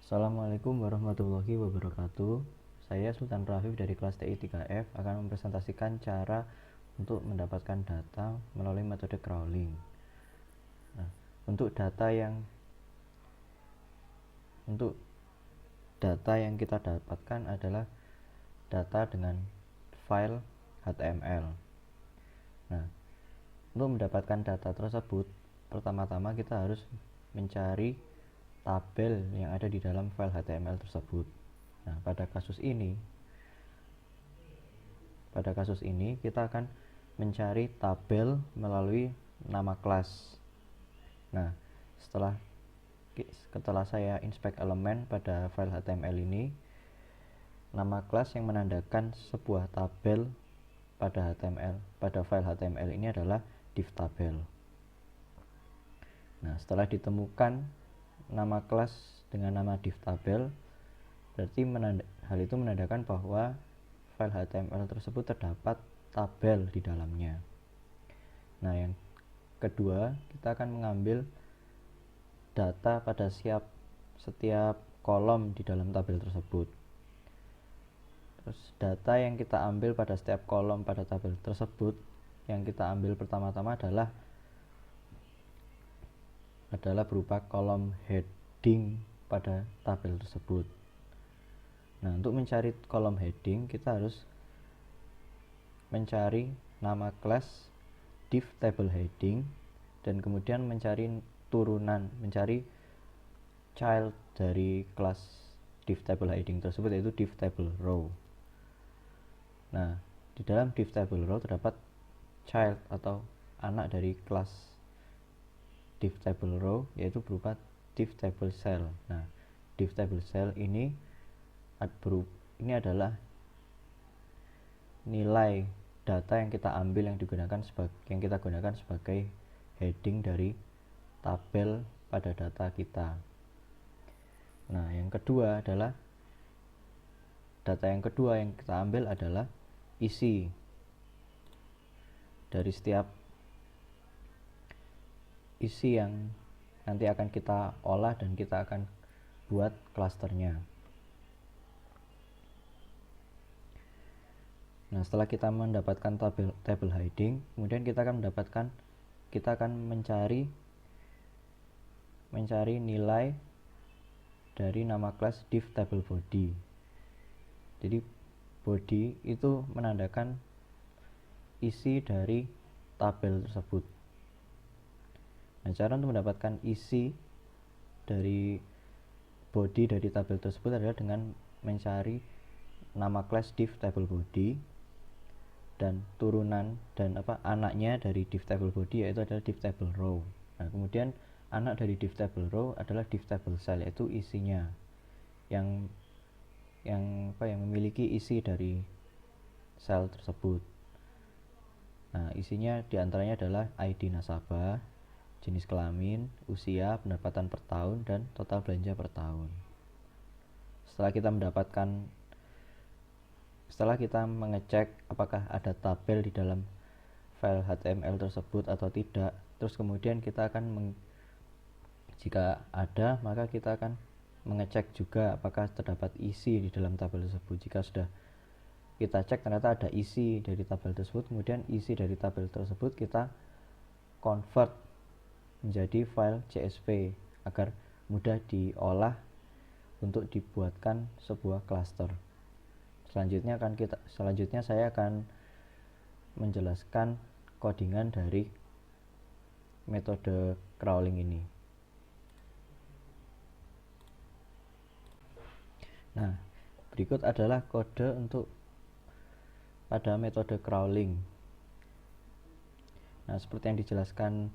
Assalamualaikum warahmatullahi wabarakatuh. Saya Sultan Rafif dari kelas TI 3F akan mempresentasikan cara untuk mendapatkan data melalui metode crawling. Nah, untuk data yang kita dapatkan adalah data dengan file HTML. Nah, untuk mendapatkan data tersebut, pertama-tama kita harus mencari tabel yang ada di dalam file HTML tersebut. Nah, pada kasus ini kita akan mencari tabel melalui nama kelas. Nah, setelah saya inspect elemen pada file HTML ini, nama kelas yang menandakan sebuah tabel pada file HTML ini adalah div tabel. Nah, setelah ditemukan nama kelas dengan nama div tabel, berarti hal itu menandakan bahwa file HTML tersebut terdapat tabel di dalamnya. Nah, yang kedua, kita akan mengambil data pada setiap kolom di dalam tabel tersebut. Terus data yang kita ambil pada setiap kolom pada tabel tersebut, yang kita ambil pertama-tama adalah berupa kolom heading pada tabel tersebut. Nah, untuk mencari kolom heading, kita harus mencari nama kelas div table heading dan kemudian mencari child dari kelas div table heading tersebut, yaitu div table row. Nah, di dalam div table row terdapat child atau anak dari kelas div table row, yaitu berupa div table cell. Nah, div table cell ini adalah nilai data yang kita ambil yang kita gunakan sebagai heading dari tabel pada data kita. Nah, data yang kedua yang kita ambil adalah isi dari setiap isi yang nanti akan kita olah dan kita akan buat klasternya. Nah, setelah kita mendapatkan table heading, kemudian kita akan mencari nilai dari nama kelas div table body. Jadi body itu menandakan isi dari tabel tersebut. Nah, cara untuk mendapatkan isi dari body dari tabel tersebut adalah dengan mencari nama kelas div table body dan anaknya dari div table body, yaitu adalah div table row. Nah, kemudian anak dari div table row adalah div table cell, yaitu isinya yang memiliki isi dari sel tersebut. Nah, isinya diantaranya adalah ID nasabah, jenis kelamin, usia, pendapatan per tahun, dan total belanja per tahun. Setelah kita mengecek apakah ada tabel di dalam file HTML tersebut atau tidak, terus kemudian jika ada, maka kita akan mengecek juga apakah terdapat isi di dalam tabel tersebut. Jika sudah kita cek ternyata ada isi dari tabel tersebut, kemudian isi dari tabel tersebut kita convert menjadi file CSV agar mudah diolah untuk dibuatkan sebuah cluster. Selanjutnya saya akan menjelaskan codingan dari metode crawling ini. Nah, berikut adalah kode pada metode crawling. Nah, seperti yang dijelaskan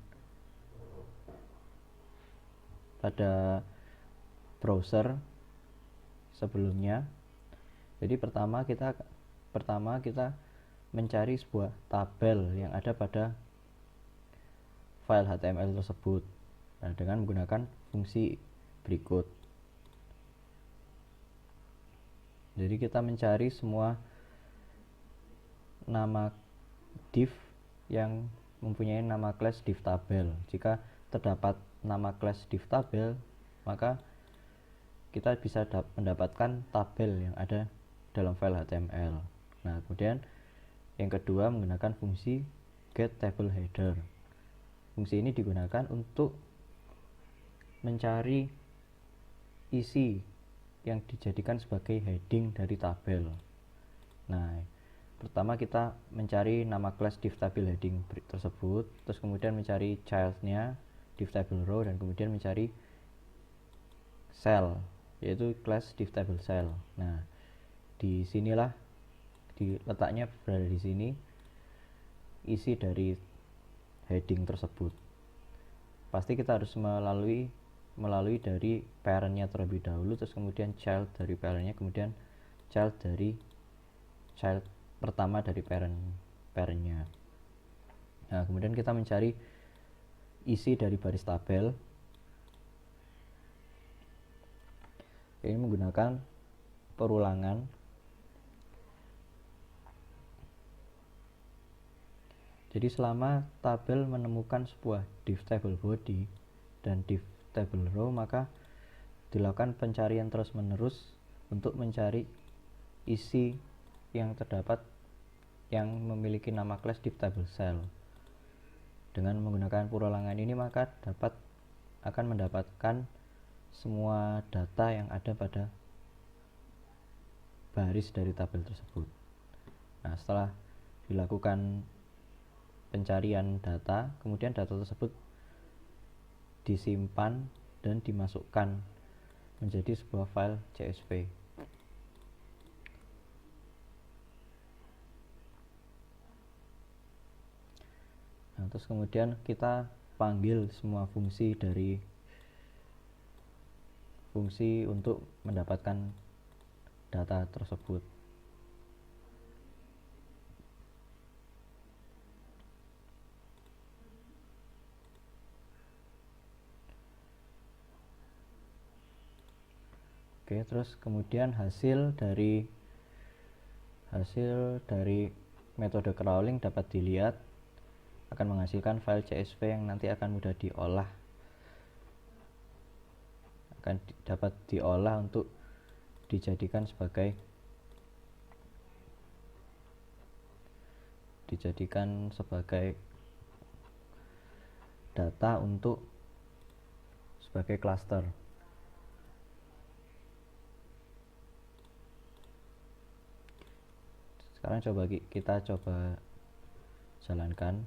pada browser sebelumnya. Jadi pertama kita mencari sebuah tabel yang ada pada file HTML tersebut. Nah, dengan menggunakan fungsi berikut. Jadi kita mencari semua nama div yang mempunyai nama kelas div tabel. Jika terdapat nama kelas div tabel, maka kita bisa mendapatkan tabel yang ada dalam file HTML. Nah, kemudian yang kedua menggunakan fungsi getTableHeader. Fungsi ini digunakan untuk mencari isi yang dijadikan sebagai heading dari tabel. Nah, pertama kita mencari nama kelas divTableHeading tersebut, terus kemudian mencari childnya divTableRow, dan kemudian mencari cell, yaitu kelas divTableCell. Nah, di sinilah letaknya berada di sini isi dari heading tersebut. Pasti kita harus melalui dari parentnya terlebih dahulu, terus kemudian child dari parentnya, kemudian child pertama dari parentnya. Nah, kemudian kita mencari isi dari baris tabel. Ini menggunakan perulangan. Jadi selama tabel menemukan sebuah divTableBody dan divTableRow, maka dilakukan pencarian terus-menerus untuk mencari isi yang terdapat yang memiliki nama kelas divTableCell. Dengan menggunakan perulangan ini, maka akan mendapatkan semua data yang ada pada baris dari tabel tersebut. Nah, setelah dilakukan pencarian data, kemudian data tersebut disimpan dan dimasukkan menjadi sebuah file CSV. Nah, terus kemudian kita panggil semua fungsi untuk mendapatkan data tersebut. Oke, terus kemudian hasil dari metode crawling dapat dilihat akan menghasilkan file CSV yang nanti akan mudah dapat diolah untuk dijadikan sebagai data untuk sebagai cluster. Sekarang kita coba jalankan.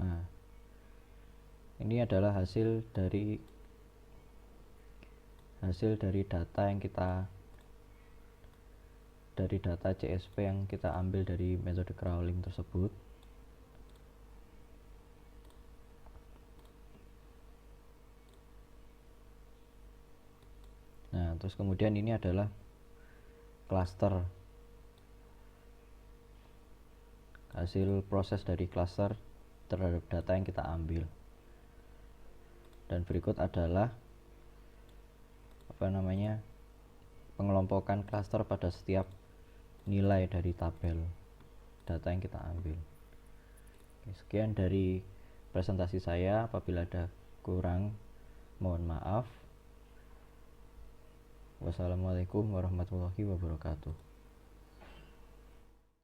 Nah, ini adalah hasil dari data CSV yang kita ambil dari metode crawling tersebut. Nah, terus kemudian ini adalah cluster, hasil proses dari cluster terhadap data yang kita ambil. Dan berikut adalah pengelompokan cluster pada setiap nilai dari tabel data yang kita ambil. Sekian dari presentasi saya. Apabila ada kurang, mohon maaf. Wassalamualaikum warahmatullahi wabarakatuh.